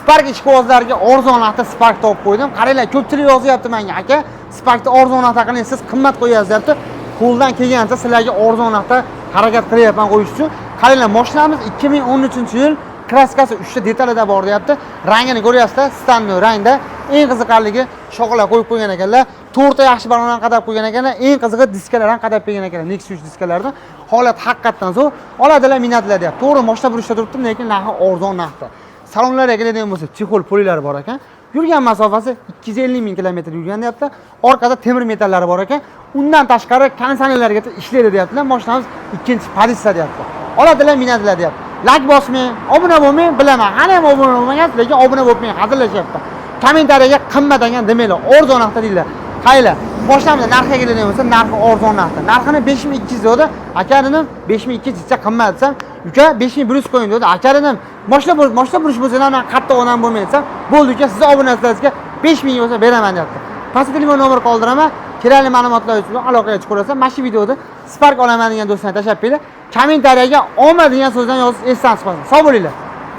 Spark ishqibozlariga arzon narxda Spark topib qo'ydim. Qaranglar, ko'pchilik yozyapti menga, aka, Sparkni arzon narxda qiling, siz qimmat qo'yasiz deyapti. Qo'ldan kelgancha sizlarga arzon narxda harakat qilyapman qo'yish uchun. Qaranglar, mashinamiz 2013-yil, kraskasi 3 ta detalida bor deyapti. Rangini ko'ryapsizlar, standart rangda. Eng qiziqarligi shoqlar qo'yib qo'ygan ekanlar. 4 ta yaxshi balondan qadab qo'ygan ekanlar. Eng qizig'i diskalar ham qadab qo'ygan ekanlar. Nexus 3 diskalardan. Holat haqiqatan zo'r. Oladilar, minadilar deyapti. To'g'ri, mashina burishda turibdi, lekin narxi arzon narxda. Salonlarga keladigan bo'lsa, chexol polilari bor ekan. Yurgan masofasi 250 ming kilometr yurgan deyapti. Orqada temir metallari bor ekan. Undan tashqari kondisionerlarga ishlaydi deyaptilar. Mashinamiz ikkinchi pozitsiya deyapti. Oladilar, minadilar deyapti. Like bosmang, obuna bo'lmang, bilaman. Hali ham obuna bo'lmagansiz, lekin obuna bo'lmang, hazillashyapti. Kommentariyaga qimmat degan demanglar, arzon narxda deydilar. Qaylar, mashinamiz narxiga keladigan bo'lsa, narxi arzon narxda. Narxini 5200 dedi. Aka dedim, 5200 hech qimmat desam, uka 5100 qo'ying dedi. Aka dedim, mashina burish bo'lsa ham qattiq onam bo'lmaydi desam, bo'ldi uka, siz obunasizlarga 5000 bo'lsa beraman deyapti. Pastda telefon nomeri qoldiraman. Kerakli ma'lumotlar uchun aloqaga chiqib ko'rasiz. Mana shu videoda Spark olaman degan do'stlarga tashlab qo'yinglar. Kommentariyaga omad degan so'zdan yozib esdan chiqmasin. Sog' bo'linglar.